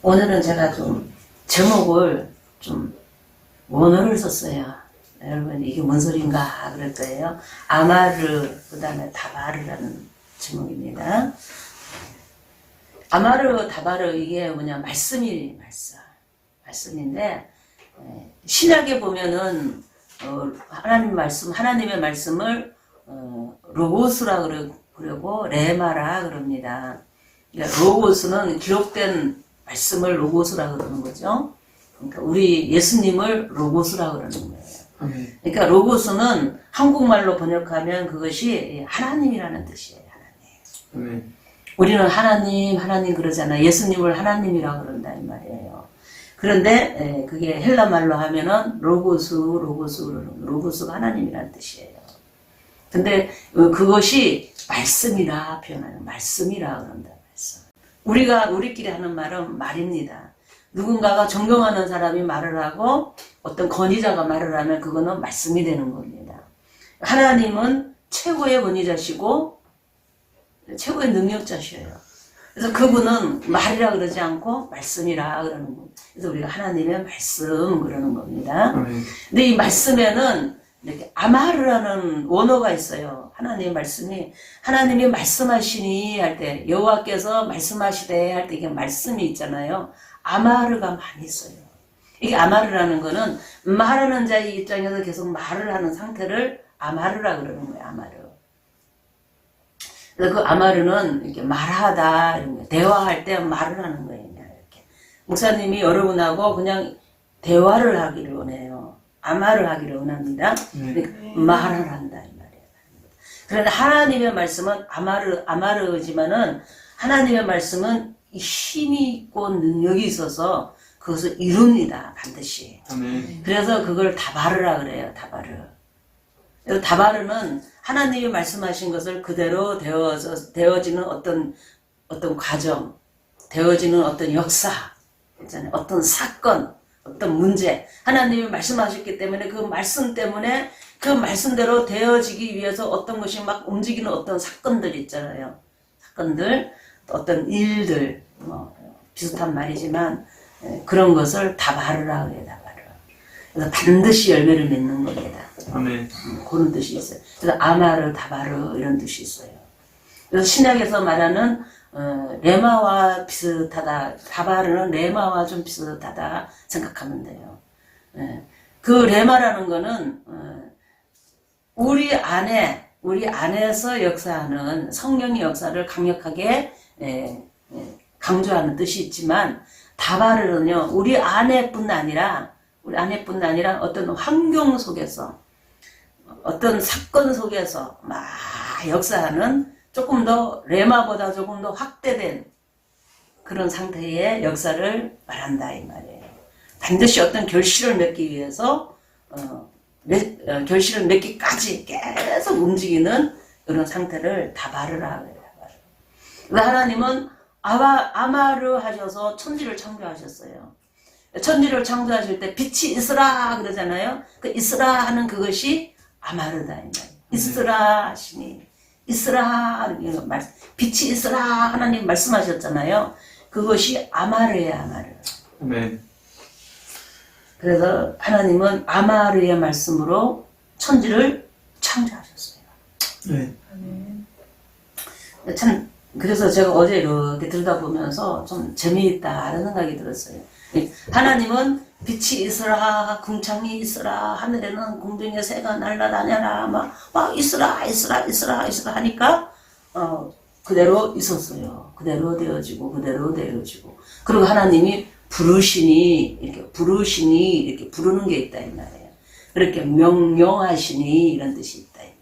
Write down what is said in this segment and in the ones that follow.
오늘은 제가 좀 제목을 좀 원어를 썼어요. 여러분 이게 뭔 소린가 그럴 거예요. 아마르 그 다음에 다바르라는 제목입니다. 아마르 다바르 이게 뭐냐 말씀인데 신약에 보면은 하나님의 말씀을 로고스라 그러고 레마라 그럽니다. 그러니까 로고스는 기록된 말씀을 로고스라 그러는 거죠. 그러니까 우리 예수님을 로고스라 그러는 거예요. 그러니까 로고스는 한국말로 번역하면 그것이 하나님이라는 뜻이에요. 하나님. 우리는 하나님 그러잖아요. 예수님을 하나님이라 그런다 이 말이에요. 그런데 그게 헬라 말로 하면은 로고스가 하나님이라는 뜻이에요. 근데 그것이 말씀이라 표현하는 말씀이라 그런다. 말씀. 우리끼리 하는 말은 말입니다. 누군가가 존경하는 사람이 말을 하고 어떤 권위자가 말을 하면 그거는 말씀이 되는 겁니다. 하나님은 최고의 권위자시고 최고의 능력자시에요. 그래서 그분은 말이라 그러지 않고 말씀이라 그러는 겁니다. 그래서 우리가 하나님의 말씀 그러는 겁니다. 근데 이 말씀에는 이렇게 아마르라는 원어가 있어요. 하나님의 말씀이 하나님이 말씀하시니 할 때 여호와께서 말씀하시되 할 때 이게 말씀이 있잖아요. 아마르가 많이 있어요. 이게 아마르라는 거는 말하는 자의 입장에서 계속 말을 하는 상태를 아마르라 그러는 거예요. 아마르. 그래서 그 아마르는 이렇게 말하다 이런 거예요. 대화할 때 말을 하는 거예요. 이렇게 목사님이 여러분하고 그냥 대화를 하기를 원해요. 아마를 하기를 원합니다. 말을 한다 이 말이에요. 그런데 하나님의 말씀은 아마르지만은 하나님의 말씀은 힘이 있고 능력이 있어서 그것을 이룹니다. 반드시. 그래서 그걸 다바르라 그래요. 다바르. 다바르는 하나님이 말씀하신 것을 그대로 되어지는 어떤 과정, 되어지는 어떤 역사, 있잖아요. 어떤 사건, 어떤 문제, 하나님이 말씀하셨기 때문에 그 말씀 때문에 그 말씀대로 되어지기 위해서 어떤 것이 막 움직이는 어떤 사건들 있잖아요. 사건들, 어떤 일들, 비슷한 말이지만 그런 것을 다바르라 그래요. 다바르. 그래서 반드시 열매를 맺는 겁니다. 아멘. 그런 뜻이 있어요. 그래서 아마르, 다바르 이런 뜻이 있어요. 그래서 신약에서 말하는 레마와 비슷하다. 다바르는 레마와 좀 비슷하다 생각하면 돼요. 그 레마라는 거는 우리 안에서 역사하는 성령의 역사를 강력하게 강조하는 뜻이 있지만 다바르는요 우리 안에뿐 아니라 어떤 환경 속에서 어떤 사건 속에서 막 역사하는 조금 더 레마보다 조금 더 확대된 그런 상태의 역사를 말한다 이 말이에요. 반드시 어떤 결실을 맺기 위해서 결실을 맺기까지 계속 움직이는 그런 상태를 다바르라 그래요. 하나님은 아마르 하셔서 천지를 창조하셨어요. 천지를 창조하실 때 빛이 있으라 그러잖아요. 그 있으라 하는 그것이 아마르다 이 말이에요. 있으라 하시니 있으라 빛이 있으라 하나님 말씀하셨잖아요. 그것이 아마르예요. 아마르. 아멘. 그래서 하나님은 아마르의 말씀으로 천지를 창조하셨어요. 네. 참 그래서 제가 어제 이렇게 들여다보면서 좀 재미있다라는 생각이 들었어요. 하나님은 빛이 있으라, 궁창이 있으라, 하늘에는 궁둥이의 새가 날아다녀라, 막 있으라 하니까 그대로 있었어요. 그대로 되어지고. 그리고 하나님이 부르시니 이렇게 부르는 게 있다 이 말이에요. 그렇게 명령하시니 이런 뜻이 있다 이 말이에요.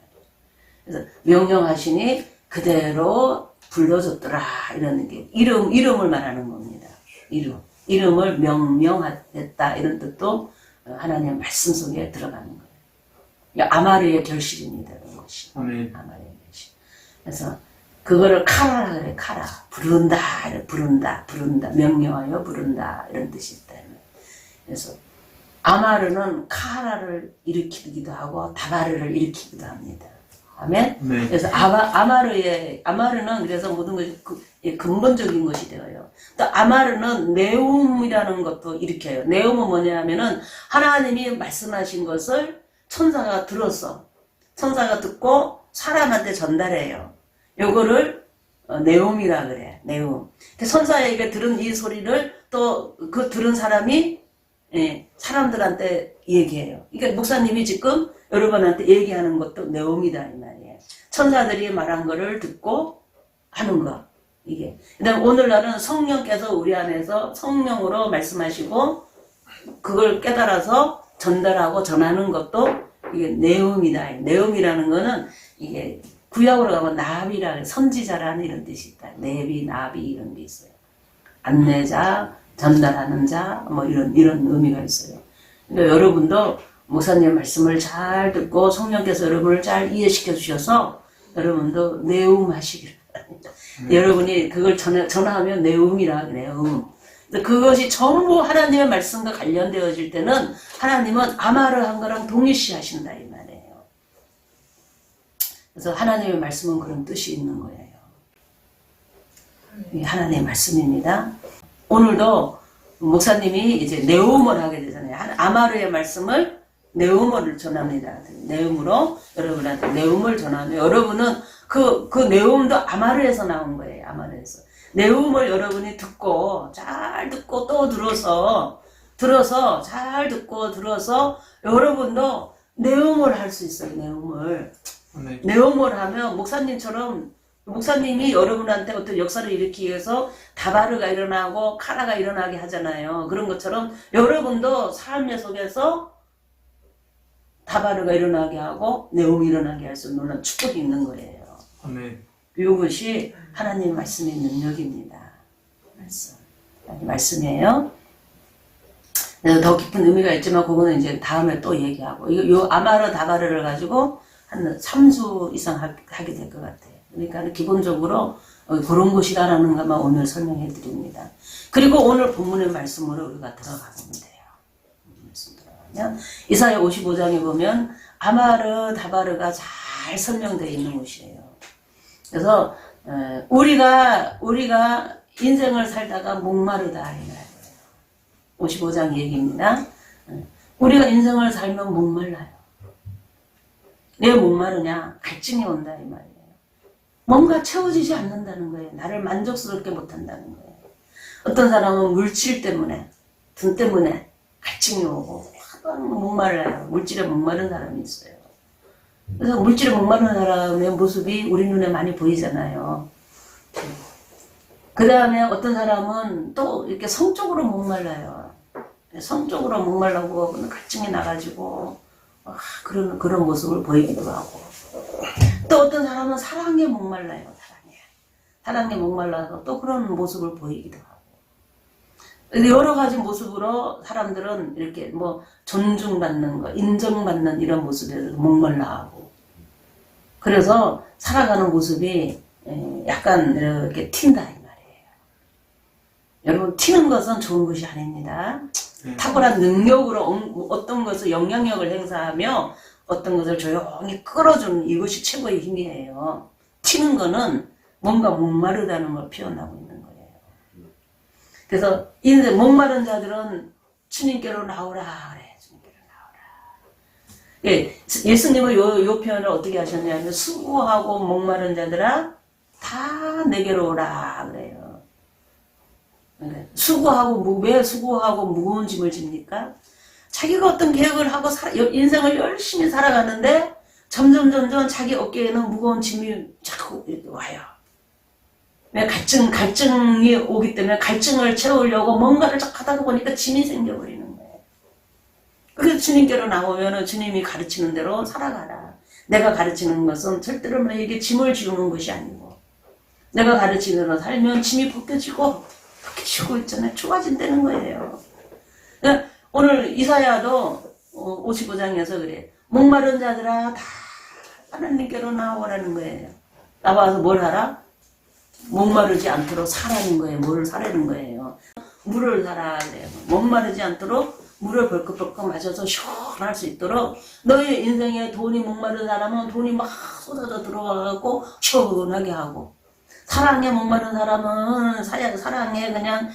그래서 명령하시니 그대로 불러줬더라 이런 게 이름을 말하는 겁니다. 이름을 명명했다 이런 뜻도 하나님의 말씀 속에 들어가는 거예요. 아마르의 결실입니다. 이런 것이. 아멘. 아마르의 결실. 그래서 그거를 카라라 그래. 카라. 부른다. 명령하여 부른다. 이런 뜻이 있다. 그래서 아마르는 카라를 일으키기도 하고 다바르를 일으키기도 합니다. 아멘? 네. 그래서 아마르는 그래서 모든 것이 근본적인 것이 되어요. 또 아마르는 내음이라는 것도 일으켜요. 내음은 뭐냐 하면은 하나님이 말씀하신 것을 천사가 들었어. 천사가 듣고 사람한테 전달해요. 요거를 내음이라 그래. 내음. 천사에게 들은 이 소리를 또 그 들은 사람이 사람들한테 얘기해요. 그러니까 목사님이 지금 여러분한테 얘기하는 것도 내음이다 이 말이에요. 천사들이 말한 거를 듣고 하는 거. 이게. 그다음 오늘날은 성령께서 우리 안에서 성령으로 말씀하시고 그걸 깨달아서 전달하고 전하는 것도 이게 내음이다. 내음이라는 거는 이게 구약으로 가면 나비라 선지자라는 이런 뜻이 있다. 내비, 나비 이런 게 있어요. 안내자, 전달하는 자, 뭐 이런 의미가 있어요. 그러니까 여러분도 목사님 말씀을 잘 듣고 성령께서 여러분을 잘 이해시켜 주셔서 여러분도 내음하시기를 바랍니다. 여러분이 그걸 전하면 내음이라 그래요. 그것이 전부 하나님의 말씀과 관련되어질 때는 하나님은 아마르 한 거랑 동일시 하신다 이 말이에요. 그래서 하나님의 말씀은 그런 뜻이 있는 거예요. 이게 하나님의 말씀입니다. 오늘도 목사님이 이제 내음을 하게 되잖아요. 아마르의 말씀을 내음을 전합니다. 내음으로 여러분한테 내음을 전하면 여러분은 그 내음도 아마르에서 나온 거예요. 아마르에서. 내음을 여러분이 듣고 잘 듣고 또 들어서 잘 듣고 들어서 여러분도 내음을 할 수 있어요. 내음을. 네. 내음을 하면 목사님이 여러분한테 어떤 역사를 일으키기 위해서 다바르가 일어나고 카라가 일어나게 하잖아요. 그런 것처럼 여러분도 삶의 속에서 다바르가 일어나게 하고 내음이 일어나게 할 수 있는 축복이 있는 거예요. 아멘. 이것이 하나님 말씀의 능력입니다. 말씀이에요. 더 깊은 의미가 있지만 그거는 이제 다음에 또 얘기하고 요 아마르 다바르를 가지고 한 3주 이상 하게 될 것 같아요. 그러니까 기본적으로 그런 것이다라는 것만 오늘 설명해 드립니다. 그리고 오늘 본문의 말씀으로 우리가 들어가 보면 돼요. 말씀 들어가면 이사야 55장에 보면 아마르 다바르가 잘 설명되어 있는 곳이에요. 그래서 우리가 인생을 살다가 목마르다 이 말이에요. 55장 얘기입니다. 우리가 인생을 살면 목말라요. 왜 목마르냐? 갈증이 온다 이 말이에요. 뭔가 채워지지 않는다는 거예요. 나를 만족스럽게 못한다는 거예요. 어떤 사람은 물질 때문에, 돈 때문에 갈증이 오고 목말라요. 물질에 목마른 사람이 있어요. 그래서 물질에 목마른 사람의 모습이 우리 눈에 많이 보이잖아요. 그 다음에 어떤 사람은 또 이렇게 성적으로 목말라요. 성적으로 목말라고 갈증이 나가지고 그런 모습을 보이기도 하고. 또 어떤 사람은 사랑에 목말라요. 사랑에 목말라서 또 그런 모습을 보이기도 하고. 여러 가지 모습으로 사람들은 이렇게 뭐 존중받는 거, 인정받는 이런 모습에 목말라하고. 그래서 살아가는 모습이 약간 이렇게 튄다 이 말이에요. 여러분 튀는 것은 좋은 것이 아닙니다. 탁월한 능력으로 어떤 것을 영향력을 행사하며 어떤 것을 조용히 끌어주는 이것이 최고의 힘이에요. 튀는 거는 뭔가 목마르다는 걸 표현하고 있는 거예요. 그래서 인생 목마른 자들은 주님께로 나오라 그래. 주님께로 나오라. 예, 예수님은 요 표현을 어떻게 하셨냐면 수고하고 목마른 자들아 다 내게로 오라 그래요. 수고하고 왜 수고하고 무거운 짐을 집니까? 자기가 어떤 계획을 하고 인생을 열심히 살아가는데 점점 자기 어깨에는 무거운 짐이 자꾸 이렇게 와요. 왜 갈증이 오기 때문에 갈증을 채우려고 뭔가를 쫙 하다 보니까 짐이 생겨버리는 거예요. 그래서 주님께로 나오면 주님이 가르치는 대로 살아가라. 내가 가르치는 것은 절대로 너에게 짐을 지우는 것이 아니고 내가 가르치는 대로 살면 짐이 벗겨지고 있잖아요. 좋아진다는 거예요. 그러니까 오늘 이사야도 55장에서 그래. 목마른 자들아 다 하나님께로 나오라는 거예요. 나와서 뭘 하라? 목마르지 않도록 사라는 거예요. 물을 사라는 거예요. 물을 사라 그래요. 목마르지 않도록 물을 벌컥벌컥 마셔서 시원할 수 있도록 너의 인생에 돈이 목마른 사람은 돈이 막 쏟아져 들어와갖고 시원하게 하고 사랑에 목마른 사람은 사랑에 그냥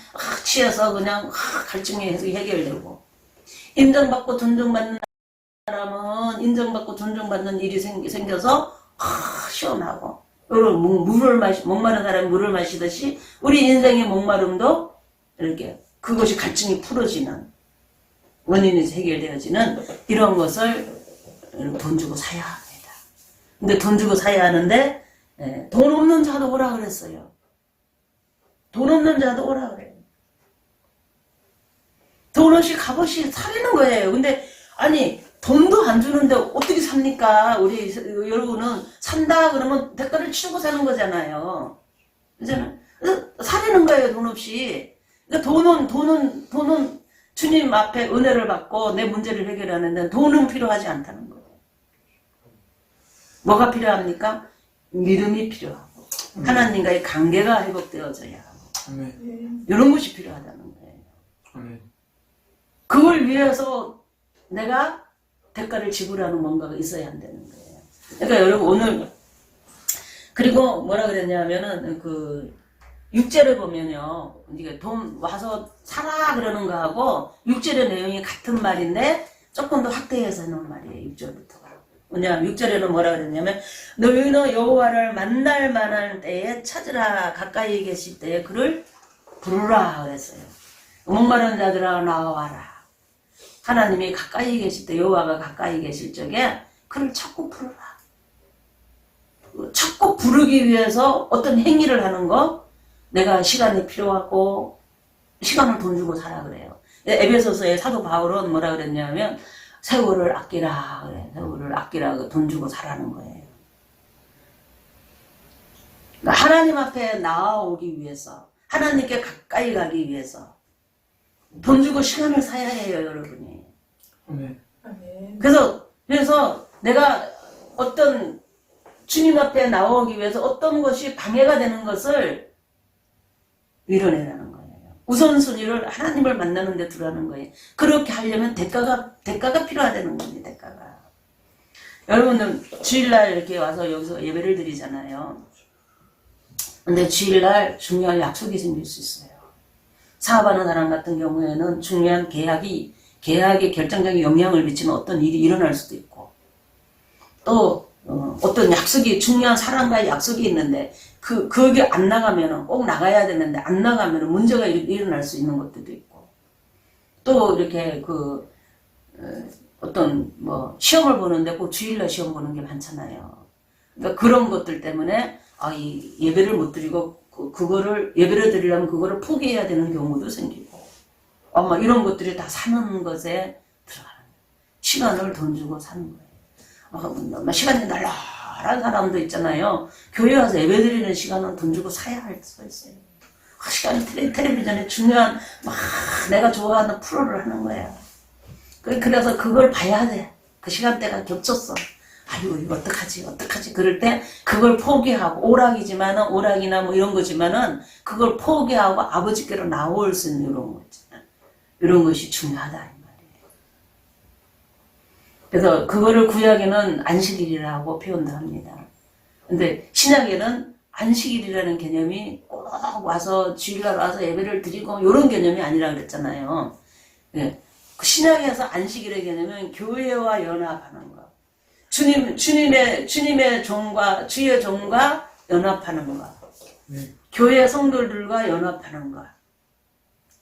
취해서 그냥 갈증이 해결되고, 인정받고 존중받는 사람은 인정받고 존중받는 일이 생겨서 시원하고, 목마른 사람이 물을 마시듯이 우리 인생의 목마름도 이렇게 그것이 갈증이 풀어지는 원인이 해결되어지는 이런 것을 돈 주고 사야 합니다. 근데 돈 주고 사야 하는데 돈 없는 자도 오라 그랬어요. 돈 없는 자도 오라 그래요. 돈 없이 값없이 사려는 거예요. 근데 아니 돈도 안 주는데 어떻게 삽니까? 우리 여러분은 산다 그러면 대가를 치르고 사는 거잖아요. 그잖아요. 사려는 거예요. 돈 없이. 그러니까 돈은 주님 앞에 은혜를 받고 내 문제를 해결하는데 돈은 필요하지 않다는 거예요. 뭐가 필요합니까? 믿음이 필요하고 하나님과의 관계가 회복되어져야 하고 이런 것이 필요하다는 거예요. 그걸 위해서 내가 대가를 지불하는 뭔가가 있어야 한다는 거예요. 그러니까 여러분 오늘 그리고 뭐라 그랬냐면은 그 6절에 보면요, 이게 돈 와서 사라 그러는 거하고 6절의 내용이 같은 말인데 조금 더 확대해서 해놓은 말이에요. 6절부터가. 뭐냐면 6절에는 뭐라 그랬냐면 너희는 여호와를 만날 만한 때에 찾으라, 가까이 계실 때에 그를 부르라 그랬어요. 목마른 자들아 나와라. 하나님이 가까이 계실 때, 여호와가 가까이 계실 적에 그를 찾고 부르라. 찾고 부르기 위해서 어떤 행위를 하는 거, 내가 시간이 필요하고 시간을 돈 주고 사라 그래요. 에베소서의 사도 바울은 뭐라 그랬냐면 세월을 아끼라 그래. 세월을 아끼라, 돈 주고 사라는 거예요. 그러니까 하나님 앞에 나아오기 위해서, 하나님께 가까이 가기 위해서 돈 주고 시간을 사야 해요, 여러분이. 그래서 내가 어떤 주님 앞에 나오기 위해서 어떤 것이 방해가 되는 것을 밀어내라는 거예요. 우선순위를 하나님을 만나는 데 두라는 거예요. 그렇게 하려면 대가가 필요하다는 겁니다. 대가가. 여러분들 주일날 이렇게 와서 여기서 예배를 드리잖아요. 근데 주일날 중요한 약속이 생길 수 있어요. 사업하는 사람 같은 경우에는 중요한 계약에 결정적인 영향을 미치는 어떤 일이 일어날 수도 있고, 또 어떤 약속이, 중요한 사람과의 약속이 있는데 그게 안 나가면은, 꼭 나가야 되는데 안 나가면은 문제가 일어날 수 있는 것들도 있고, 또 이렇게 어떤 시험을 보는데 꼭 주일날 시험 보는 게 많잖아요. 그러니까 그런 것들 때문에 이 예배를 못 드리고 그거를 예배를 드리려면 그거를 포기해야 되는 경우도 생기고, 이런 것들이 다 사는 것에 들어가는 거예요. 시간을 돈 주고 사는 거예요. 시간이 날라란 사람도 있잖아요. 교회 와서 예배 드리는 시간은 돈 주고 사야 할 수가 있어요. 그 시간에 텔레비전에 중요한 내가 좋아하는 프로를 하는 거야. 그래서 그걸 봐야 돼. 그 시간대가 겹쳤어. 아이고 이거 어떡하지 그럴 때 그걸 포기하고, 오락이나 이런 거지만은 그걸 포기하고 아버지께로 나올 수 있는 이런 거 있잖아. 이런 것이 중요하다 이 말이에요. 그래서 그거를 구약에는 안식일이라고 표현도 합니다. 근데 신약에는 안식일이라는 개념이 꼭 와서 주일날 와서 예배를 드리고 이런 개념이 아니라 그랬잖아요. 네. 신약에서 안식일의 개념은 교회와 연합하는 거. 주님의 종과, 주의 종과 연합하는 것. 교회 성도들과 연합하는 것.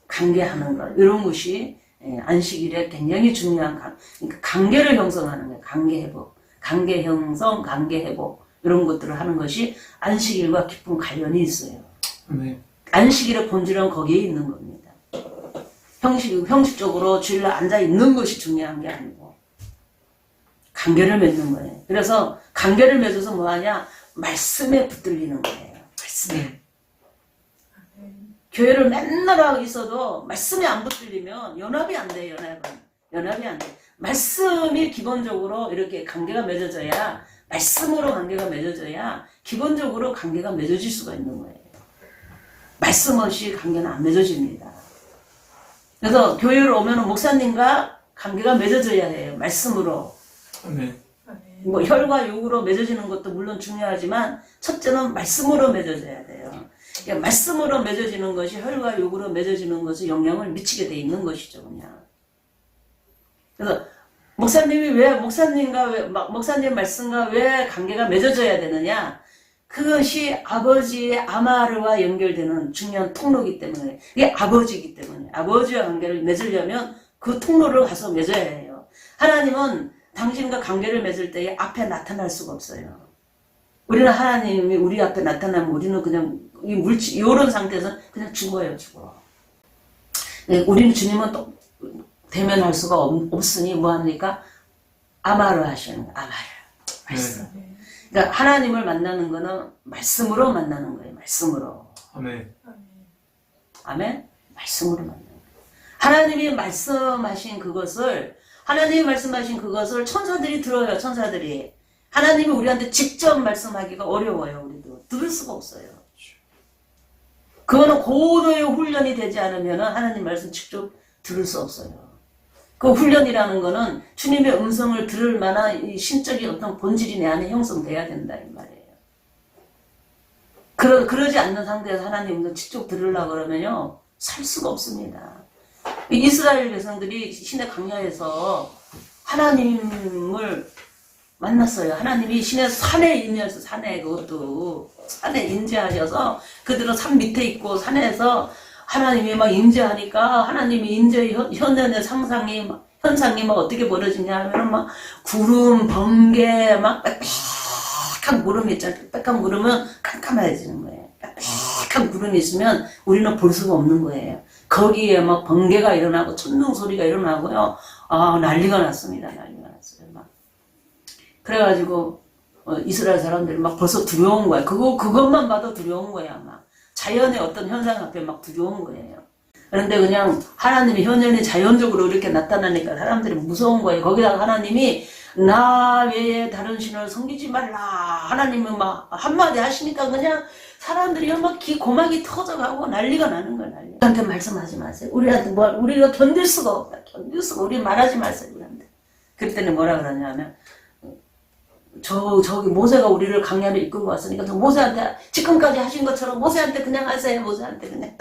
관계하는 것. 이런 것이 안식일에 굉장히 중요한 그러니까 관계를 형성하는 거예요. 관계 회복. 관계 형성, 관계 회복. 이런 것들을 하는 것이 안식일과 깊은 관련이 있어요. 안식일의 본질은 거기에 있는 겁니다. 형식적으로 주일날 앉아 있는 것이 중요한 게 아니고 관계를 맺는 거예요. 그래서 관계를 맺어서 뭐하냐? 말씀에 붙들리는 거예요. 말씀에. 교회를 맨날 하고 있어도 말씀에 안 붙들리면 연합이 안 돼요. 연합이 안 돼. 말씀이 기본적으로 이렇게 관계가 맺어져야, 말씀으로 관계가 맺어져야 기본적으로 관계가 맺어질 수가 있는 거예요. 말씀 없이 관계는 안 맺어집니다. 그래서 교회를 오면 목사님과 관계가 맺어져야 해요. 말씀으로. 혈과 육으로 맺어지는 것도 물론 중요하지만 첫째는 말씀으로 맺어져야 돼요. 그러니까 말씀으로 맺어지는 것이 혈과 육으로 맺어지는 것이 영향을 미치게 돼 있는 것이죠, 그냥. 그래서 목사님이 왜 목사님 말씀과 왜 관계가 맺어져야 되느냐? 그것이 아버지의 아마르와 연결되는 중요한 통로이기 때문에, 이게 아버지이기 때문에 아버지와 관계를 맺으려면 그 통로를 가서 맺어야 해요. 하나님은 당신과 관계를 맺을 때에 앞에 나타날 수가 없어요. 우리는 하나님이 우리 앞에 나타나면 우리는 그냥 이 이런 상태에서 그냥 죽어요, 죽어. 우리는 주님은 또 대면할 수가 없으니 뭐 합니까? 아마르 하시는 거예요. 아마르. 말씀. 그러니까 하나님을 만나는 거는 말씀으로 만나는 거예요. 말씀으로. 아멘. 아멘? 말씀으로 만나는 거예요. 하나님이 말씀하신 그것을 천사들이 들어요. 천사들이. 하나님이 우리한테 직접 말씀하기가 어려워요. 우리도. 들을 수가 없어요. 그거는 고도의 훈련이 되지 않으면 하나님 말씀 직접 들을 수 없어요. 그 훈련이라는 거는 주님의 음성을 들을 만한 이 신적인 어떤 본질이 내 안에 형성돼야 된다 이 말이에요. 그러지 않는 상태에서 하나님 음성 직접 들으려고 그러면요 살 수가 없습니다. 이스라엘 백성들이 시내 광야에서 하나님을 만났어요. 하나님이 신의 산에 임해서 그것도 산에 임재하셔서 그들은 산 밑에 있고 산에서 하나님이 막 임재하니까 하나님이 임재 현현의 현상이 막 어떻게 벌어지냐 하면 막 구름, 번개, 막 빽빽한 구름이 있잖아요. 빽빽한 구름은 깜깜해지는 거예요. 빽빽한 구름이 있으면 우리는 볼 수가 없는 거예요. 거기에 막 번개가 일어나고 천둥 소리가 일어나고요. 난리가 났습니다. 난리가 났어요. 막. 그래가지고 이스라엘 사람들이 막 벌써 두려운 거야. 그것만 봐도 두려운 거야. 막. 자연의 어떤 현상 앞에 막 두려운 거예요. 그런데 그냥 하나님이 현연히 자연적으로 이렇게 나타나니까 사람들이 무서운 거예요. 거기다가 하나님이 나 외에 다른 신을 섬기지 말라. 하나님은 막 한마디 하시니까 그냥 사람들이 막 고막이 터져가고 난리가 나는 거야. 난리. 우리한테 말씀하지 마세요. 우리가 견딜 수가 없다. 우리 말하지 마세요. 우리한테. 그랬더니 뭐라 그러냐면 저기 모세가 우리를 강야를 이끌고 왔으니까 저 모세한테 지금까지 하신 것처럼 모세한테 그냥 하세요. 모세한테 그냥.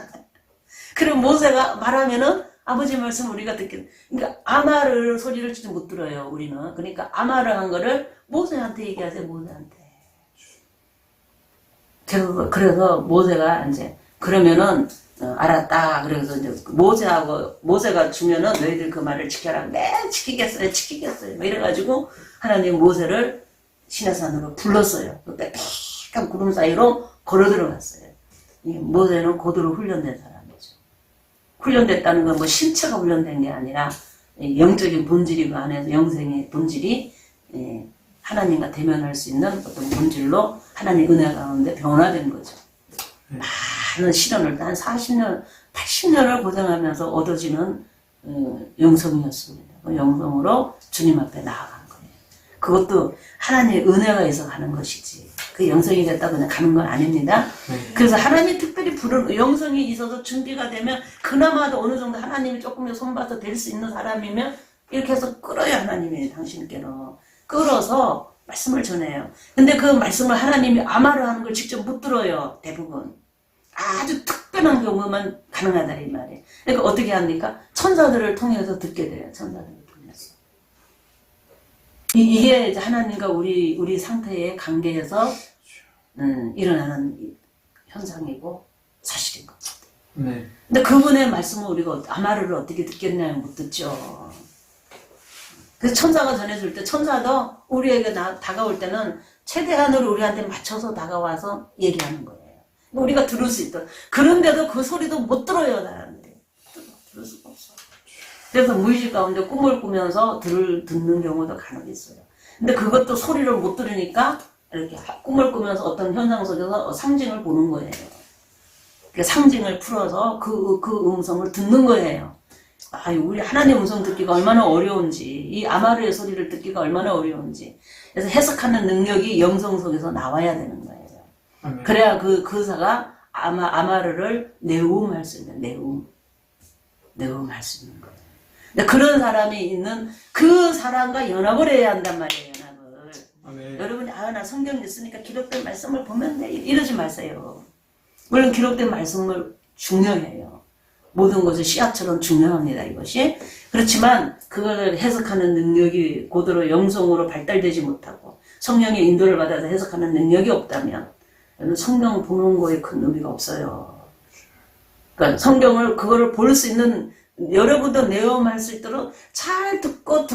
그럼 모세가 말하면은 아버지 말씀 우리가 듣게. 그러니까 아마를 소리를 진짜 못 들어요. 우리는. 그러니까 아마를 한 거를 모세한테 얘기하세요. 모세한테. 그래서 모세가 이제 그러면은 알았다. 그래서 이제 모세가 주면은 너희들 그 말을 지켜라. 네 지키겠어요. 뭐 이래가지고 하나님 모세를 시내산으로 불렀어요. 빽빽한 구름 사이로 걸어 들어갔어요. 모세는 고도로 훈련된 사람이죠. 훈련됐다는 건 뭐 신체가 훈련된 게 아니라 영적인 본질이 그 안에서 영생의 본질이 하나님과 대면할 수 있는 어떤 본질로 하나님 은혜 가운데 변화된 거죠. 많은 시련을 한 40년, 80년을 고생하면서 얻어지는 영성이었습니다. 그 영성으로 주님 앞에 나아간 거예요. 그것도 하나님의 은혜가 있어 가는 것이지. 그 영성이 됐다 그냥 가는 건 아닙니다. 그래서 하나님이 특별히 부른 영성이 있어서 준비가 되면 그나마도 어느 정도 하나님이 조금 더 손봐서 될 수 있는 사람이면 이렇게 해서 끌어요. 하나님이 당신께로. 끌어서 말씀을 전해요. 근데 그 말씀을 하나님이 아마르 하는 걸 직접 못 들어요. 대부분. 아주 특별한 경우만 가능하다 이 말이에요. 그러니까 어떻게 합니까? 천사들을 통해서 듣게 돼요. 천사들을 통해서. 이게 이제 하나님과 우리 상태의 관계에서 일어나는 현상이고 사실인 거죠. 네. 근데 그분의 말씀을 우리가 아마르를 어떻게 듣겠냐면 못 듣죠. 그래서 천사가 전해줄 때 천사도 우리에게 다가올 때는 최대한으로 우리한테 맞춰서 다가와서 얘기하는 거예요. 우리가 들을 수 있다. 그런데도 그 소리도 못 들어요, 사람들이. 들을 수가 없어. 그래서 무의식 가운데 꿈을 꾸면서 듣는 경우도 간혹 있어요. 근데 그것도 소리를 못 들으니까 이렇게 꿈을 꾸면서 어떤 현상 속에서 상징을 보는 거예요. 그 상징을 풀어서 그 음성을 듣는 거예요. 우리 하나님 음성 듣기가 얼마나 어려운지, 이 아마르의 소리를 듣기가 얼마나 어려운지. 그래서 해석하는 능력이 영성 속에서 나와야 되는 거예요. 그래야 그 의사가 아마르를 내음할 수 있는, 내음할 수 있는 거예요. 근데 그런 사람이 있는 그 사람과 연합을 해야 한단 말이에요, 연합을. 여러분이, 나 성경 있으니까 기록된 말씀을 보면 돼. 이러지 마세요. 물론 기록된 말씀을 중요해요. 모든 것이 씨앗처럼 중요합니다, 이것이. 그렇지만 그걸 해석하는 능력이 고도로 영성으로 발달되지 못하고 성령의 인도를 받아서 해석하는 능력이 없다면 성경 보는 거에 큰 의미가 없어요. 그러니까 성경을 그거를 볼 수 있는 여러분도 내용할 수 있도록 잘 듣고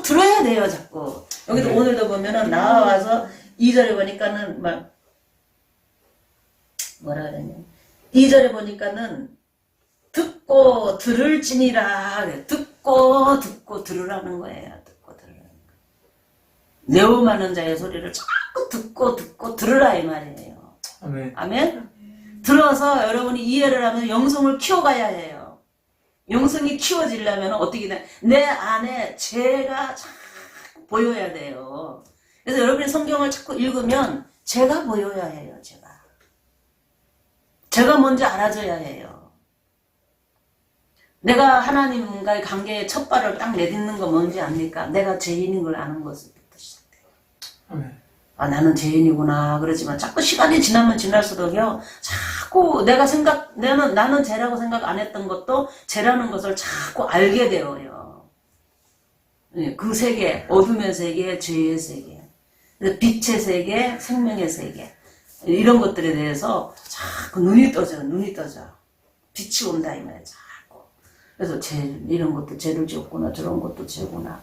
들어야 돼요, 자꾸. 여기도 오늘도 보면은 나와서 2절에 보니까는 막 뭐라 그랬냐. 2절에 보니까는 듣고 들을지니라. 듣고 들으라는 거예요. 듣고 들으라는 거. 매우 많은 자의 소리를 자꾸 듣고 들으라 이 말이에요. 아멘. 아멘? 들어서 여러분이 이해를 하면 영성을 키워가야 해요. 영성이 키워지려면 어떻게 돼? 내 안에 죄가 잘 보여야 돼요. 그래서 여러분이 성경을 자꾸 읽으면 죄가 보여야 해요. 제가 뭔지 알아줘야 해요. 내가 하나님과의 관계의 첫 발을 딱 내딛는 거 뭔지 압니까? 내가 죄인인 걸 아는 것부터 시작돼요. 아멘. 아, 나는 죄인이구나. 그러지만 자꾸 시간이 지나면 지날수록요, 자꾸 나는 죄라고 생각 안 했던 것도 죄라는 것을 자꾸 알게 되어요. 그 세계, 어둠의 세계, 죄의 세계, 빛의 세계, 생명의 세계, 이런 것들에 대해서 자꾸 눈이 떠져. 빛이 온다, 이 말이야, 자꾸. 그래서 이런 것도 죄를 지었구나, 저런 것도 죄구나.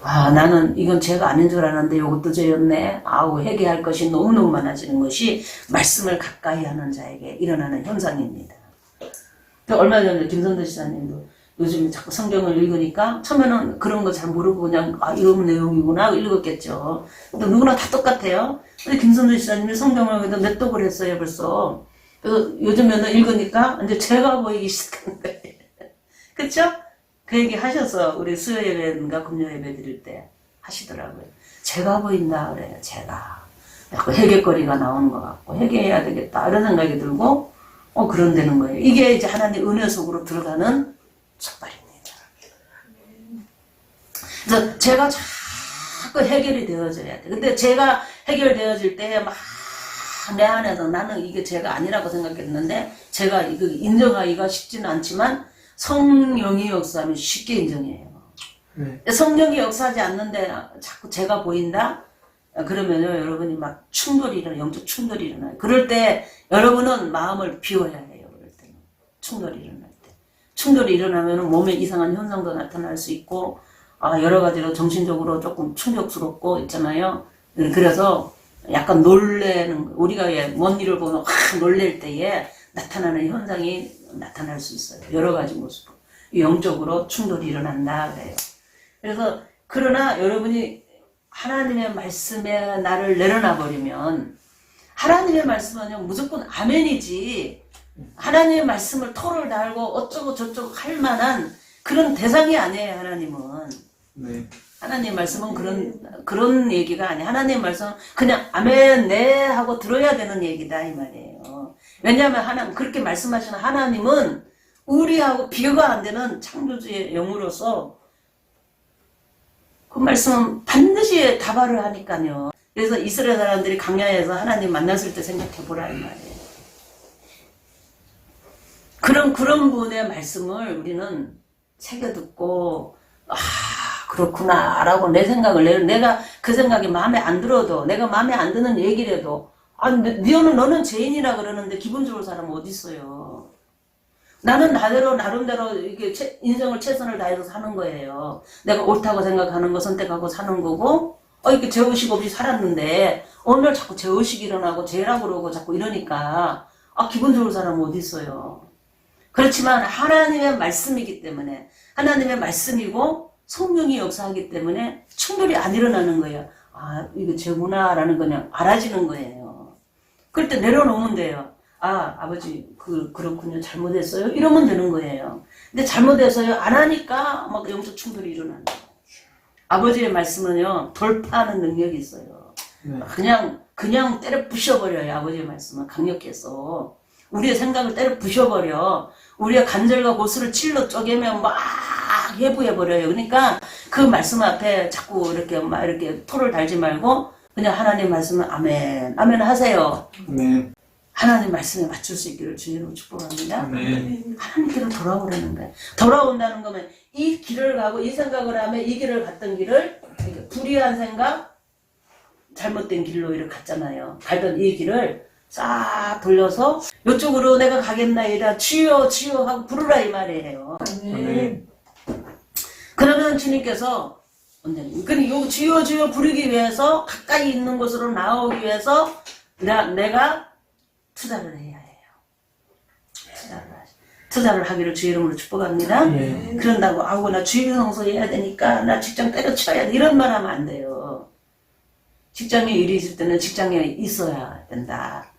아, 나는 이건 죄가 아닌 줄 알았는데 이것도 죄였네. 아우, 회개할 것이 너무너무 많아지는 것이 말씀을 가까이 하는 자에게 일어나는 현상입니다. 얼마 전에 김선도 지사님도 요즘 자꾸 성경을 읽으니까 처음에는 그런 거 잘 모르고 그냥 이런 내용이구나 읽었겠죠. 근데 누구나 다 똑같아요. 근데 김선도 지사님이 성경을 그래도 몇 독을 했어요, 벌써. 그래서 요즘에는 읽으니까 이제 죄가 보이기 시작하는 거예요. 그쵸? 그 얘기 하셔서 우리 수요 예배인가 금요 예배 드릴 때 하시더라고요. 죄가 보인다 그래요. 죄가. 자꾸 회개거리가 나오는 것 같고 회개해야 되겠다 이런 생각이 들고 그런다는 거예요. 이게 이제 하나님 은혜 속으로 들어가는 첫발입니다. 그래서 죄가 자꾸 해결이 되어져야 돼. 근데 죄가 해결되어질 때 막 내 안에서 나는 이게 죄가 아니라고 생각했는데 죄가 이거 인정하기가 쉽지는 않지만 성령이 역사하면 쉽게 인정해요. 네. 성령이 역사하지 않는데 자꾸 죄가 보인다? 그러면요, 여러분이 막 충돌이 일어나요. 영적 충돌이 일어나요. 그럴 때 여러분은 마음을 비워야 해요. 그럴 때는. 충돌이 일어날 때. 충돌이 일어나면 몸에 이상한 현상도 나타날 수 있고, 여러 가지로 정신적으로 조금 충격스럽고 있잖아요. 그래서 약간 놀래는, 우리가 먼 일을 보면 확 놀랄 때에 나타나는 현상이 나타날 수 있어요. 여러 가지 모습으로. 영적으로 충돌이 일어난다 그래요. 그래서 그러나 여러분이 하나님의 말씀에 나를 내려놔 버리면 하나님의 말씀은요 무조건 아멘이지 하나님의 말씀을 토를 달고 어쩌고 저쩌고 할 만한 그런 대상이 아니에요. 하나님은. 네. 하나님 말씀은 그런 얘기가 아니에요. 하나님 말씀은 그냥 아멘 네 하고 들어야 되는 얘기다 이 말이에요. 왜냐하면 하나님 그렇게 말씀하시는 하나님은 우리하고 비교가 안 되는 창조주의 영으로서 그 말씀은 반드시 다발을 하니까요. 그래서 이스라엘 사람들이 광야에서 하나님 만났을 때 생각해 보라 이 말이에요. 그런 분의 말씀을 우리는 새겨 듣고 그렇구나 라고 내 생각을 내가 그 생각이 마음에 안 들어도 내가 마음에 안 드는 얘기라도 너는 죄인이라 그러는데 기분 좋을 사람은 어디 있어요. 나는 나름대로 이게 인생을 최선을 다해서 사는 거예요. 내가 옳다고 생각하는 거 선택하고 사는 거고 이렇게 죄의식 없이 살았는데 오늘 자꾸 죄의식 일어나고 죄라고 그러고 자꾸 이러니까 기분 좋을 사람은 어디 있어요. 그렇지만 하나님의 말씀이기 때문에 하나님의 말씀이고 성령이 역사하기 때문에 충돌이 안 일어나는 거예요. 이거 죄구나 라는 거 그냥 알아지는 거예요. 그럴 때 내려놓으면 돼요. 아버지 그렇군요. 잘못했어요. 이러면 되는 거예요. 근데 잘못해서요. 안 하니까 막 영적 충돌이 일어나는 거예요. 아버지의 말씀은요. 돌파하는 능력이 있어요. 그냥 때려 부셔버려요. 아버지의 말씀은 강력해서. 우리의 생각을 때려 부셔버려. 우리의 간절과 고수를 칠로 쪼개면 막 해부해버려요. 그러니까 그 말씀 앞에 자꾸 이렇게 토를 달지 말고 그냥 하나님 말씀은 아멘 하세요. 네. 하나님 말씀에 맞출 수 있기를 주님으로 축복합니다. 아멘. 하나님께로 돌아오라는 거예요. 돌아온다는 거면 이 길을 가고 이 생각을 하면 이 길을 갔던 길을 불의한 생각, 잘못된 길로 이렇게 갔잖아요. 갈던 이 길을 싹 돌려서 이쪽으로 내가 가겠나이다. 주여 주여 하고 부르라 이 말이에요. 아멘. 그러면 주님께서 요 주여 주여 부르기 위해서 가까이 있는 곳으로 나오기 위해서 내가 투자를 해야 해요. 투자를 하기를 주의 이름으로 축복합니다. 네. 그런다고 아우 나 주일 성소해야 되니까 나 직장 때려쳐야 돼 이런 말 하면 안 돼요. 직장에 일이 있을 때는 직장에 있어야 된다.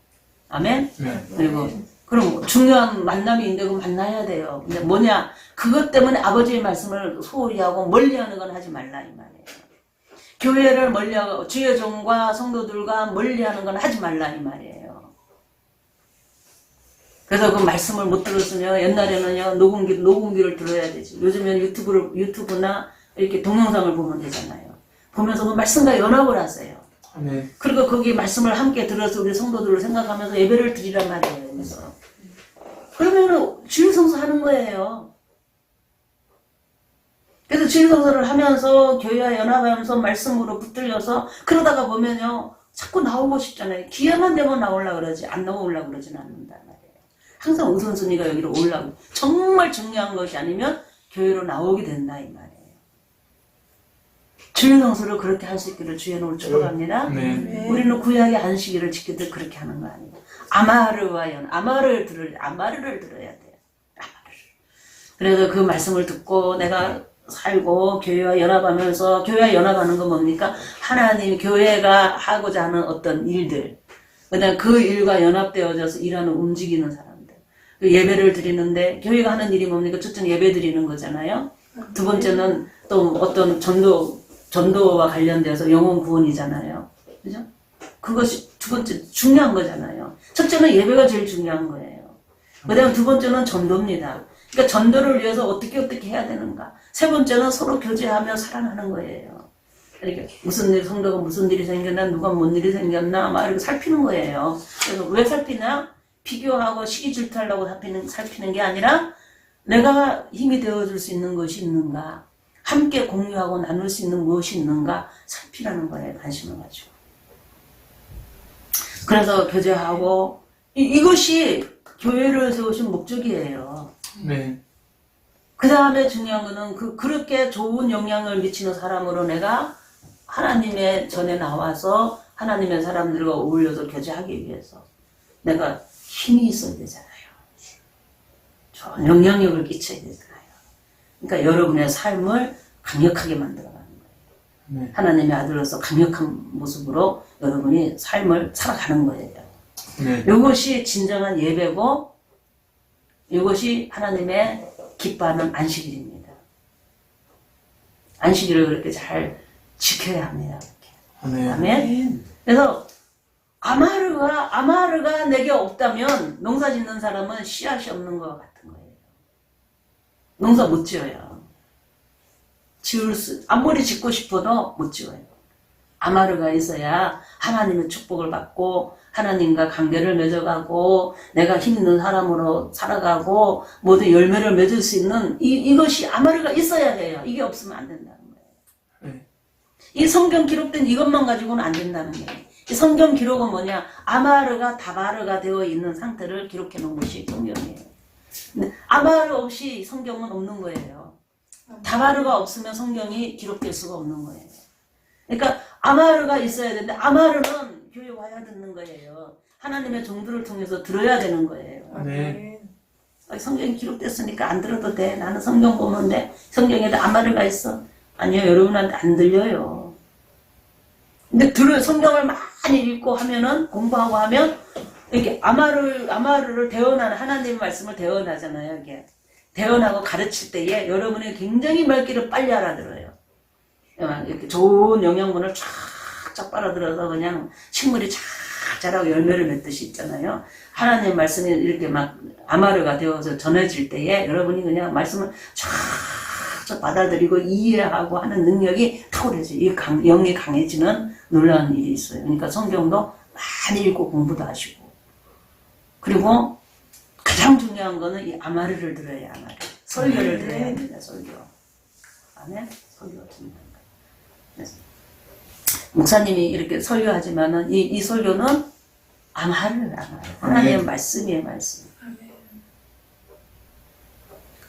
아멘. 네. 그리고 그럼 중요한 만남이 있는데 그 만나야 돼요. 근데 뭐냐 그것 때문에 아버지의 말씀을 소홀히 하고 멀리하는 건 하지 말라 이 말이에요. 교회를 멀리하고 주의 종과 성도들과 멀리하는 건 하지 말라 이 말이에요. 그래서 그 말씀을 못 들었으면 옛날에는요 녹음기를 들어야 되지. 요즘엔 유튜브나 이렇게 동영상을 보면 되잖아요. 보면서 그 말씀과 연합을 하세요. 아멘. 그리고 거기 말씀을 함께 들어서 우리 성도들을 생각하면서 예배를 드리란 말이에요. 그래서 그러면은 주일성수 하는 거예요. 그래서 주일성수를 하면서 교회와 연합하면서 말씀으로 붙들려서 그러다가 보면요 자꾸 나오고 싶잖아요. 기회만 되면 나오려고 그러지 안 나오려고 그러지는 않는단 말이에요. 항상 우선순위가 여기로 올라오고 정말 중요한 것이 아니면 교회로 나오게 된다 이 말이에요. 주일성수를 그렇게 할 수 있기를 주의 이름으로 축복합니다. 네. 우리는 구약의 안식일을 지키듯 그렇게 하는 거 아니고 아마르와 아마르를 들어야 돼요. 아마르를. 그래서 그 말씀을 듣고 내가 살고 교회와 연합하면서 교회와 연합하는 건 뭡니까? 하나님 교회가 하고자 하는 어떤 일들 그다음 그 일과 연합되어져서 일하는 움직이는 사람들 그 예배를 드리는데 교회가 하는 일이 뭡니까? 첫째는 예배 드리는 거잖아요. 두 번째는 또 어떤 전도와 관련돼서 영혼 구원이잖아요. 그죠? 그것이 두 번째 중요한 거잖아요. 첫째는 예배가 제일 중요한 거예요. 그 다음에 두 번째는 전도입니다. 그러니까 전도를 위해서 어떻게 해야 되는가. 세 번째는 서로 교제하며 사랑하는 거예요. 그러니까 성도가 무슨 일이 생겼나, 누가 뭔 일이 생겼나, 막 이렇게 살피는 거예요. 그래서 왜 살피나? 비교하고 시기 질투하려고 살피는 게 아니라 내가 힘이 되어줄 수 있는 것이 있는가. 함께 공유하고 나눌 수 있는 무엇이 있는가 살피라는 거에 관심을 가지고 그래서 교제하고 이것이 교회를 세우신 목적이에요. 네. 그 다음에 중요한 거는 그렇게 좋은 영향을 미치는 사람으로 내가 하나님의 전에 나와서 하나님의 사람들과 어울려서 교제하기 위해서 내가 힘이 있어야 되잖아요. 좋은 영향력을 끼쳐야 되잖아요. 그러니까 여러분의 삶을 강력하게 만들어가는 거예요. 네. 하나님의 아들로서 강력한 모습으로 여러분이 삶을 살아가는 거예요. 네. 이것이 진정한 예배고 이것이 하나님의 기뻐하는 안식일입니다. 안식일을 그렇게 잘 지켜야 합니다. 아멘. 아멘. 그래서 아마르가 내게 없다면 농사 짓는 사람은 씨앗이 없는 것 같은 거예요. 농사 못 지어요. 아무리 짓고 싶어도 못 지어요. 아마르가 있어야 하나님의 축복을 받고 하나님과 관계를 맺어가고 내가 힘 있는 사람으로 살아가고 모두 열매를 맺을 수 있는 이것이 아마르가 있어야 해요. 이게 없으면 안 된다는 거예요. 네. 이 성경 기록된 이것만 가지고는 안 된다는 거예요. 이 성경 기록은 뭐냐? 아마르가 다바르가 되어 있는 상태를 기록해 놓은 것이 성경이에요. 근데 아마르 없이 성경은 없는 거예요. 다바르가 없으면 성경이 기록될 수가 없는 거예요. 그러니까 아마르가 있어야 되는데 아마르는 교회 와야 듣는 거예요. 하나님의 종들을 통해서 들어야 되는 거예요. 네. 성경이 기록됐으니까 안 들어도 돼. 나는 성경 보면 돼. 성경에도 아마르가 있어. 아니요, 여러분한테 안 들려요. 근데 성경을 많이 읽고 하면은 공부하고 하면 이렇게 아마르를 대언하는 하나님의 말씀을 대언하잖아요. 이게 대언하고 가르칠 때에 여러분이 굉장히 말귀를 빨리 알아들어요. 이렇게 좋은 영양분을 쫙쫙 빨아들어서 그냥 식물이 쫙 자라고 열매를 맺듯이 있잖아요. 하나님의 말씀이 이렇게 막 아마르가 되어서 전해질 때에 여러분이 그냥 말씀을 쫙쫙 받아들이고 이해하고 하는 능력이 탁월해져요. 영이 강해지는 놀라운 일이 있어요. 그러니까 성경도 많이 읽고 공부도 하시고 그리고 가장 중요한 거는 이 아마르를 들어야 아마르. 설교를 들어야 합니다. 설교. 아멘. 설교 듣는 거. 그래서 목사님이 이렇게 설교하지만은 이 설교는 아마르. 하나님의 말씀이에요, 말씀.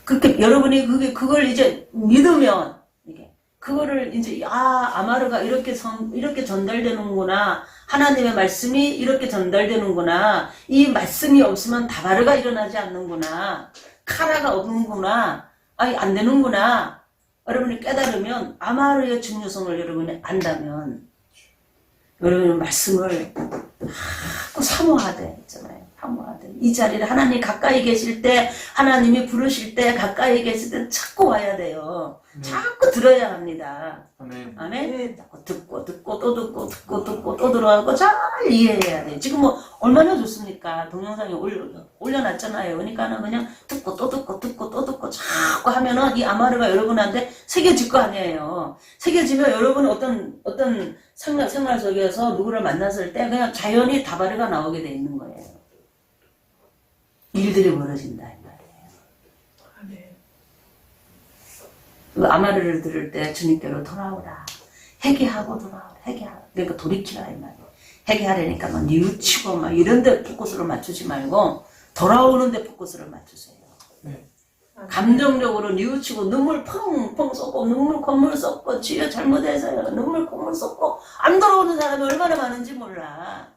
그렇게 여러분이 그걸 이제 믿으면 이게 그거를 이제 아마르가 이렇게 전달되는구나. 하나님의 말씀이 이렇게 전달되는구나. 이 말씀이 없으면 다바르가 일어나지 않는구나. 카라가 없는구나. 아니 안 되는구나. 여러분이 깨달으면 아마르의 중요성을 여러분이 안다면 여러분은 말씀을 자꾸 사모하되 있잖아요. 사모하되 이 자리를 하나님 가까이 계실 때 하나님이 부르실 때 가까이 계실 때 자꾸 와야 돼요. 자꾸 들어야 합니다. 아멘. 아멘. 자꾸 듣고 또 듣고 또 들어가고 잘 이해해야 돼요. 지금 뭐 얼마나 좋습니까? 동영상에 올려놨잖아요. 그러니까는 그냥 듣고 또 듣고 자꾸 하면은 이 아마르가 여러분한테 새겨질 거 아니에요. 새겨지면 여러분은 어떤 생활 속에서 누구를 만났을 때 그냥 자연히 다바르가 나오게 돼 있는 거예요. 일들이 벌어진다 이 말이에요. 그 아마르를 들을 때 주님께로 돌아오라. 회개하고 돌아오라. 회개하라. 그러니까 돌이키라 이 말이에요. 회개하려니까 막 뉘우치고 막 이런 데 포커스를 맞추지 말고 돌아오는 데 포커스를 맞추세요. 네. 감정적으로 뉘우치고 눈물 펑펑 쏟고 눈물 콧물 쏟고 주여 잘못해서요. 눈물 콧물 쏟고 안 돌아오는 사람이 얼마나 많은지 몰라.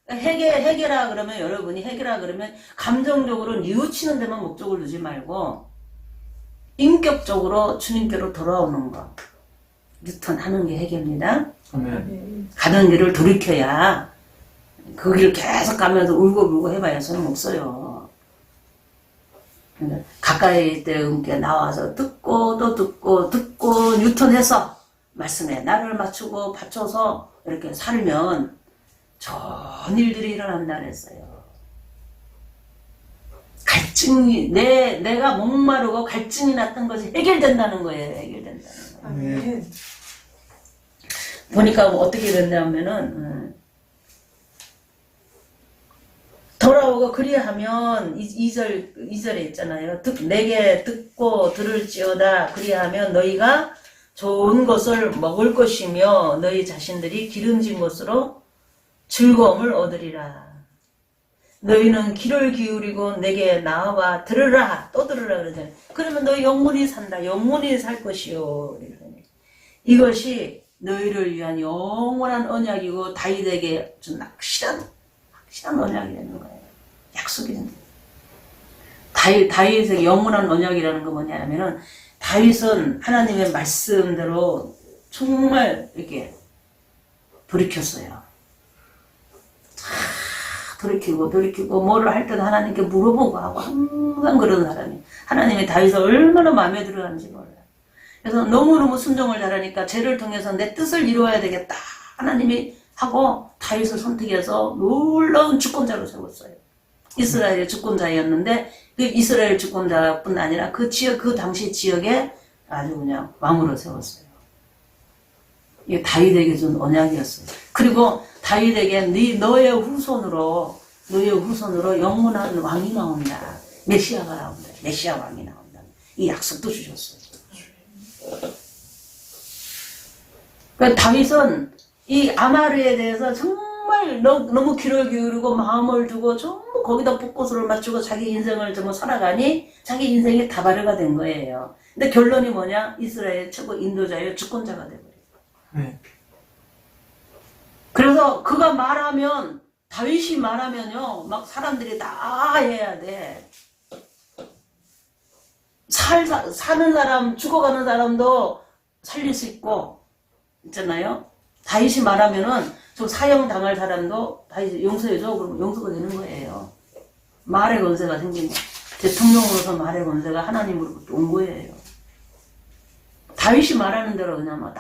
회개라 그러면 여러분이 회개라 그러면 감정적으로 뉘우치는 데만 목적을 두지 말고 인격적으로 주님께로 돌아오는 거. 유턴하는 게 회개입니다. 아멘. 가던 길을 돌이켜야 그 길을 계속 가면서 울고불고 해봐야 소용없어요. 가까이 때께 나와서 듣고 또 듣고 유턴해서 말씀에 나를 맞추고 받쳐서 이렇게 살면 좋은 일들이 일어난다 그랬어요. 갈증이 내가 목마르고 갈증이 났던 것이 해결된다는 거예요. 해결된다는 거예요. 아멘. 보니까 뭐 어떻게 됐냐면은 돌아오고 그리하면 2절에 있잖아요. 내게 듣고 들을지어다 그리하면 너희가 좋은 것을 먹을 것이며 너희 자신들이 기름진 것으로 즐거움을 얻으리라. 너희는 귀를 기울이고 내게 나와봐 들으라 또 들으라 그러잖아요. 그러면 너희 영혼이 산다. 영혼이 살 것이요. 이것이 너희를 위한 영원한 언약이고 다윗에게 준 확실한 언약이 되는 거예요. 약속이 되는 거예요. 다윗의 영원한 언약이라는 건 뭐냐면은 다윗은 하나님의 말씀대로 정말 이렇게 돌이켰어요. 돌이키고 뭐를 할 때도 하나님께 물어보고 하고 항상 그런 사람이 하나님의 다윗을 얼마나 마음에 들어하는지 몰라요. 그래서 너무너무 순종을 잘하니까 죄를 통해서 내 뜻을 이루어야 되겠다 하나님이 하고 다윗을 선택해서 놀라운 주권자로 세웠어요. 이스라엘의 주권자였는데 그 이스라엘 주권자뿐 아니라 그 지역 그 당시 지역에 아주 그냥 왕으로 세웠어요. 이게 다윗에게 준 언약이었어요. 그리고 다윗에게 너의 후손으로 영원한 왕이 나온다. 메시아가 나온다. 메시아 왕이 나온다. 이 약속도 주셨어요. 그러니까 다윗은 이 아마르에 대해서 정말 너무 귀를 기울이고 마음을 두고 전부 거기다 포커스를 맞추고 자기 인생을 정말 살아가니 자기 인생이 다바르가 된 거예요. 근데 결론이 뭐냐? 이스라엘 최고 인도자예요. 주권자가 돼버려요. 네. 그래서 그가 말하면 다윗이 말하면요 막 사람들이 다 해야 돼. 사는 사람 죽어가는 사람도 살릴 수 있고 있잖아요. 다윗이 말하면은 좀 사형 당할 사람도 다윗이 용서해줘. 그러면 용서가 되는 거예요. 말의 권세가 생긴 거. 대통령으로서 말의 권세가 하나님으로부터 온 거예요. 다윗이 말하는 대로 그냥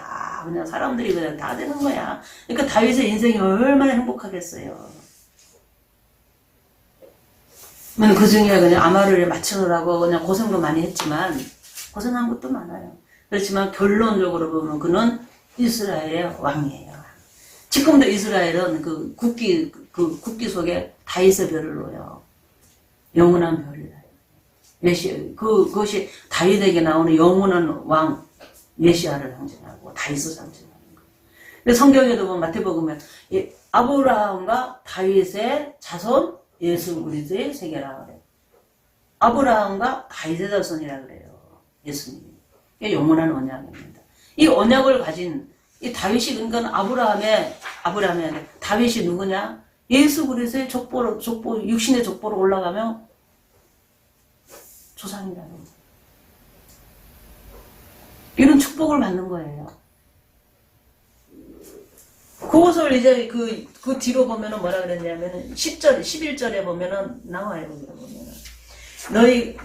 그냥 사람들이 그냥 다 되는 거야. 그러니까 다윗의 인생이 얼마나 행복하겠어요. 그 중에 그냥 아마르를 맞추느라고 그냥 고생도 많이 했지만 고생한 것도 많아요. 그렇지만 결론적으로 보면 그는 이스라엘의 왕이에요. 지금도 이스라엘은 그 국기 속에 다윗의 별을 놓아요. 영원한 별이다. 그것이 다윗에게 나오는 영원한 왕 메시아를 상징하고 다윗을 상징하는 거예요. 그래서 성경에도 보면 마태복음에 아브라함과 다윗의 자손 예수 그리스도의 세계라 그래요. 아브라함과 다윗의 자손이라 그래요. 예수님이. 이게 영원한 언약입니다. 이 언약을 가진 이 다윗이 그러니까 아브라함의 다윗이 누구냐? 예수 그리스도의 육신의 족보로 올라가면 조상이라는 거예요. 이런 축복을 받는 거예요. 그것을 이제 그 뒤로 보면은 뭐라 그랬냐면은 10절, 11절에 보면은 나와요. 보면은. 너희,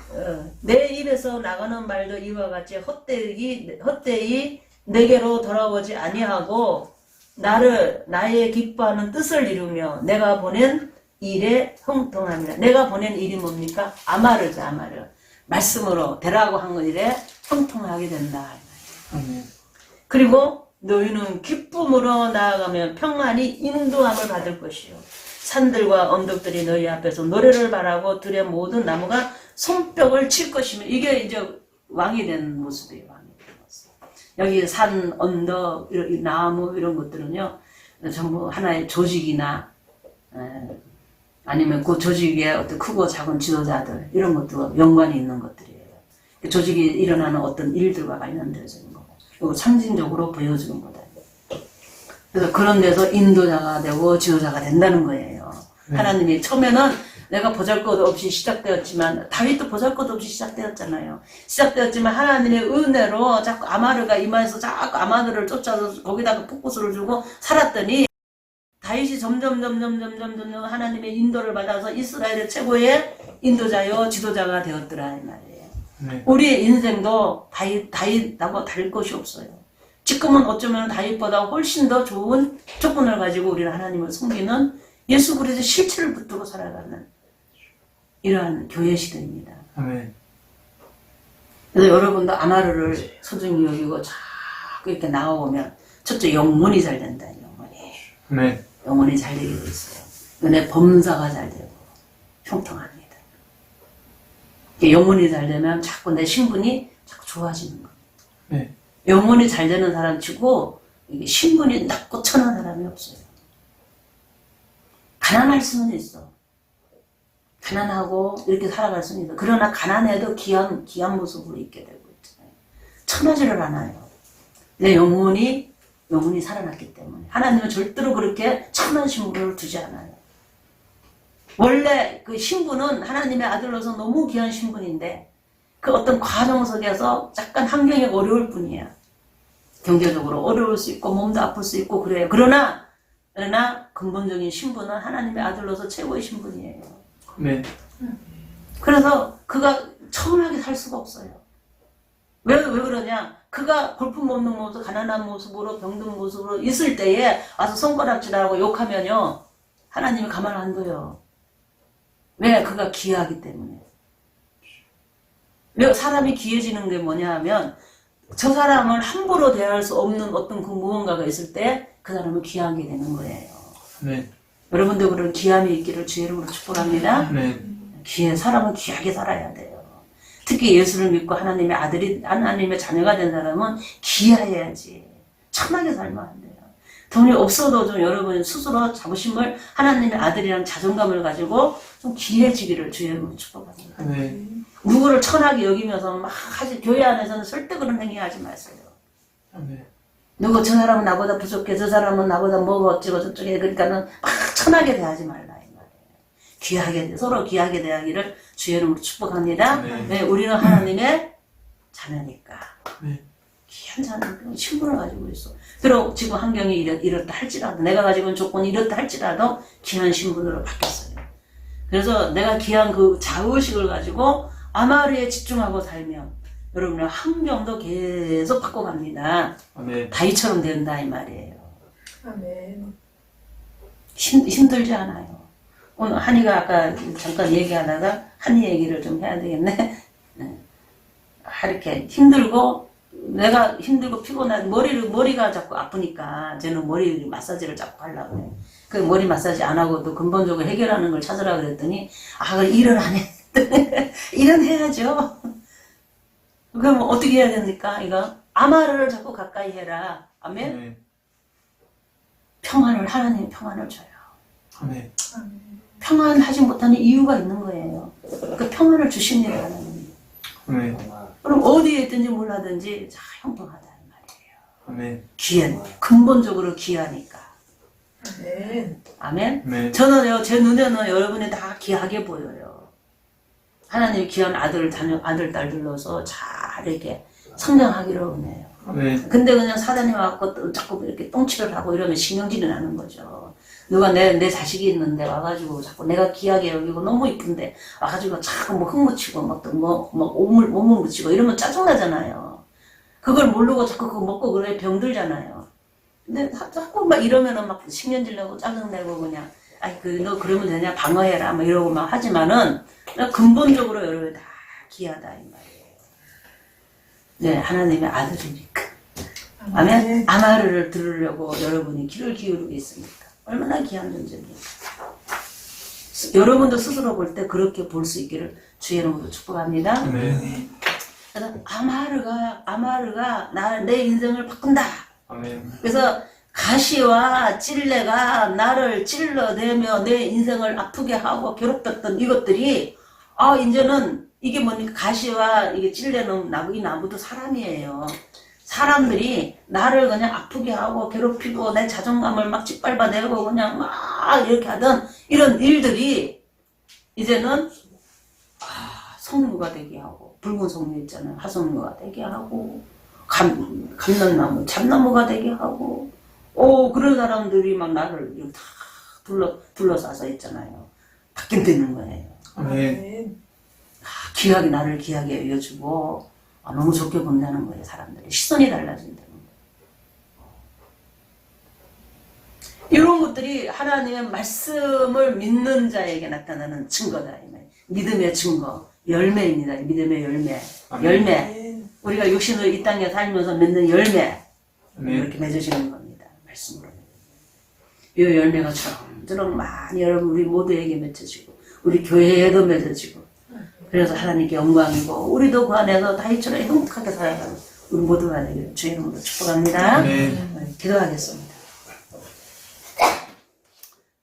내 입에서 나가는 말도 이와 같이 헛되이 내게로 돌아오지 아니하고 나의 기뻐하는 뜻을 이루며 내가 보낸 일에 형통합니다. 내가 보낸 일이 뭡니까? 아마르죠, 아마르. 말씀으로 되라고 한 일에 형통하게 된다. 아멘. 그리고 너희는 기쁨으로 나아가며 평안히 인도함을 받을 것이요. 산들과 언덕들이 너희 앞에서 노래를 바라고 들의 모든 나무가 손뼉을 칠 것이며 이게 이제 왕이 된 모습이에요. 왕이 된 모습. 여기 산, 언덕, 나무 이런 것들은요. 전부 하나의 조직이나 아니면 그 조직에 어떤 크고 작은 지도자들 이런 것도 연관이 있는 것들이에요. 그 조직이 일어나는 어떤 일들과 관련되어져 있는 거고 그리고 상징적으로 보여주는 거다. 그래서 그런 데서 인도자가 되고 지도자가 된다는 거예요. 네. 하나님이 처음에는 내가 보잘것없이 시작되었지만 다윗도 보잘것없이 시작되었잖아요. 시작되었지만 하나님의 은혜로 자꾸 아마르가 임하여서 자꾸 아마르를 쫓아서 거기다가 포커스를 주고 살았더니 다윗이 점점 하나님의 인도를 받아서 이스라엘의 최고의 인도자요 지도자가 되었더라 이 말이에요. 네. 우리의 인생도 다윗하고 다를 것이 없어요. 지금은 어쩌면 다윗보다 훨씬 더 좋은 조건을 가지고 우리는 하나님을 섬기는 예수 그리스도의 실체를 붙들고 살아가는 이러한 교회 시대입니다. 아멘. 그래서 여러분도 아마르를 소중히 여기고 자꾸 이렇게 나와보면 첫째 영혼이 잘 된다. 영혼이. 아멘. 영혼이 잘 되게 돼 있어요. 내 범사가 잘 되고 형통합니다. 영혼이 잘 되면 자꾸 내 신분이 자꾸 좋아지는 겁니다. 네. 영혼이 잘 되는 사람 치고 이게 신분이 낮고 천한 사람이 없어요. 가난할 수는 있어. 가난하고 이렇게 살아갈 수는 있어. 그러나 가난해도 귀한 모습으로 있게 되고 있잖아요. 천하지를 않아요. 내 영혼이 살아났기 때문에 하나님은 절대로 그렇게 천한 신분을 두지 않아요. 원래 그 신분은 하나님의 아들로서 너무 귀한 신분인데 그 어떤 과정 속에서 약간 환경이 어려울 뿐이야. 경제적으로 어려울 수 있고 몸도 아플 수 있고 그래요. 그러나 근본적인 신분은 하나님의 아들로서 최고의 신분이에요. 네. 그래서 그가 청하게 살 수가 없어요. 왜 그러냐? 그가 볼품없는 모습, 가난한 모습으로 병든 모습으로 있을 때에 와서 손가락질하고 욕하면요. 하나님이 가만 안 둬요. 왜? 그가 귀하기 때문에. 왜 사람이 귀해지는 게 뭐냐 하면 저 사람을 함부로 대할 수 없는 어떤 그 무언가가 있을 때 그 사람은 귀하게 되는 거예요. 네. 여러분도 그런 귀함이 있기를 주의 이름으로 축복합니다. 네. 사람은 귀하게 살아야 돼요. 특히 예수를 믿고 하나님의 자녀가 된 사람은 귀해야지. 천하게 살면 안 돼요. 돈이 없어도 좀 여러분 스스로 자부심을 하나님의 아들이라는 자존감을 가지고 좀 귀해지기를 주의 이름으로 축복합니다. 네. 누구를 천하게 여기면서 막 교회 안에서는 절대 그런 행위 하지 마세요. 네. 누구 저 사람은 나보다 부족해, 저 사람은 나보다 뭐가 어쩌고 저쩌게 그러니까는 막 천하게 대하지 말라 이 말이에요. 서로 귀하게 대하기를 주의 이름으로 축복합니다. 네. 네, 우리는 하나님의 자녀니까. 네. 귀한 자녀, 신분을 가지고 있어. 비록 지금 환경이 이렇다 할지라도 내가 가지고 있는 조건이 이렇다 할지라도 귀한 신분으로 바뀌었어요. 그래서 내가 귀한 그 자의식을 가지고 아마르에 집중하고 살면 여러분의 환경도 계속 바꿔갑니다. 아멘. 다윗처럼 된다 이 말이에요. 아멘. 힘들지 않아요. 오늘 한이가 아까 잠깐 얘기하다가 한이 얘기를 좀 해야 되겠네. 이렇게 힘들고 내가 힘들고 피곤하고 머리가 자꾸 아프니까 저는 머리 마사지를 자꾸 하려고 해요. 그 머리 마사지 안 하고도 근본적으로 해결하는 걸 찾으라 그랬더니 그래, 일을 안 해. 일은 해야죠. 그럼 어떻게 해야 됩니까? 이거 아마를 자꾸 가까이 해라. 아멘. 아멘. 평안을 하나님 평안을 줘요. 아멘. 평안하지 못하는 이유가 있는 거예요. 그 평안을 주십니다 하나님. 아멘. 그럼 어디에 있든지 몰라든지 다 형통하다는 말이에요. 아멘. 귀한 근본적으로 귀하니까. 아멘. 아멘. 저는요 제 눈에는 여러분이 다 귀하게 보여요. 하나님 귀한 아들 딸들로서 잘 이렇게 성장하기를 원해요. 아멘. 근데 그냥 사단이 와갖고 자꾸 이렇게 똥치를 하고 이러면 신경질이 나는 거죠. 누가 내 자식이 있는데 와가지고 자꾸 내가 귀하게 여기고 너무 이쁜데 와가지고 자꾸 뭐 흙 묻히고 뭐 오물 묻히고 이러면 짜증나잖아요. 그걸 모르고 자꾸 그거 먹고 그래 병들잖아요. 근데 자꾸 막 이러면은 막 신경질 내고 짜증내고 그냥 너 그러면 되냐 방어해라 막 이러고 막 하지만은 근본적으로 여러분 다 귀하다 이 말이에요. 네, 하나님의 아들이니까. 아멘. 아마를 들으려고 여러분이 귀를 기울이고 있습니까? 얼마나 귀한 존재입니까? 여러분도 스스로 볼 때 그렇게 볼 수 있기를 주의 이름으로 축복합니다. 아멘. 그래서 아마르가 내 인생을 바꾼다. 아멘. 그래서 가시와 찔레가 나를 찔러대며 내 인생을 아프게 하고 괴롭혔던 이것들이 이제는 이게 뭐니까 가시와 이게 찔레는 이 나무도 사람이에요. 사람들이 나를 그냥 아프게 하고 괴롭히고 내 자존감을 막 짓밟아내고 그냥 막 이렇게 하던 이런 일들이 이제는 성류가 되게 하고 붉은 성류 있잖아요. 화성류가 되게 하고 감람나무 참나무가 되게 하고 그런 사람들이 막 나를 이렇게 다 둘러싸서 있잖아요. 바뀐다는 거예요. 아멘. 귀하게 나를 귀하게 여겨주고 너무 좋게 본다는 거예요. 사람들이 시선이 달라진다는 거예요. 이런 것들이 하나님의 말씀을 믿는 자에게 나타나는 증거다. 믿음의 증거, 열매입니다. 믿음의 열매. 아멘. 열매. 우리가 육신으로 이 땅에 살면서 맺는 열매. 아멘. 이렇게 맺어지는 겁니다. 말씀으로. 이 열매가 저런 많이 여러분 우리 모두에게 맺어지고 우리 교회에도 맺어지고 그래서 하나님께 영광이고 우리도 그 안에서 다윗처럼 행복하게 살아가는 우리 모두가 되기를 주의 이름으로 축복합니다. 아멘. 기도하겠습니다.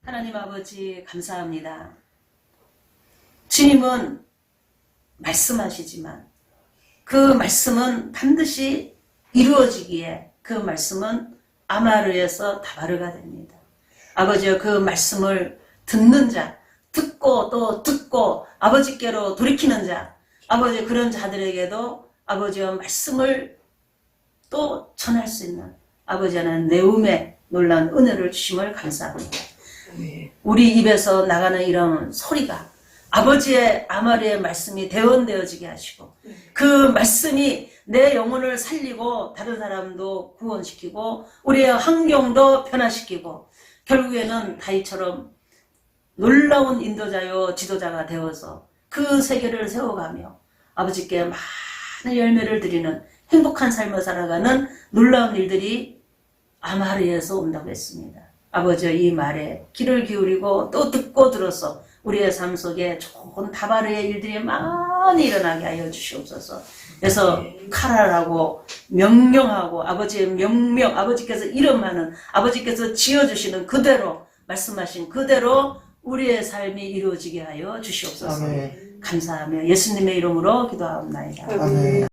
하나님 아버지 감사합니다. 주님은 말씀하시지만 그 말씀은 반드시 이루어지기에 그 말씀은 아마르에서 다바르가 됩니다. 아버지여 그 말씀을 듣는 자 듣고 또 듣고 아버지께로 돌이키는 자 아버지 그런 자들에게도 아버지와 말씀을 또 전할 수 있는 아버지 하나님 내음의 놀라운 은혜를 주심을 감사합니다. 우리 입에서 나가는 이런 소리가 아버지의 아마리의 말씀이 대원되어지게 하시고 그 말씀이 내 영혼을 살리고 다른 사람도 구원시키고 우리의 환경도 변화시키고 결국에는 다윗처럼 놀라운 인도자요 지도자가 되어서 그 세계를 세워가며 아버지께 많은 열매를 드리는 행복한 삶을 살아가는 놀라운 일들이 아마리에서 온다고 했습니다. 아버지 이 말에 귀를 기울이고 또 듣고 들어서 우리의 삶 속에 좋은 다바르의 일들이 많이 일어나게 하여 주시옵소서. 그래서 칼하라고 명령하고 아버지의 명령 아버지께서 이름하는 아버지께서 지어주시는 그대로 말씀하신 그대로 우리의 삶이 이루어지게 하여 주시옵소서. 아멘. 감사하며 예수님의 이름으로 기도하옵나이다. 아멘.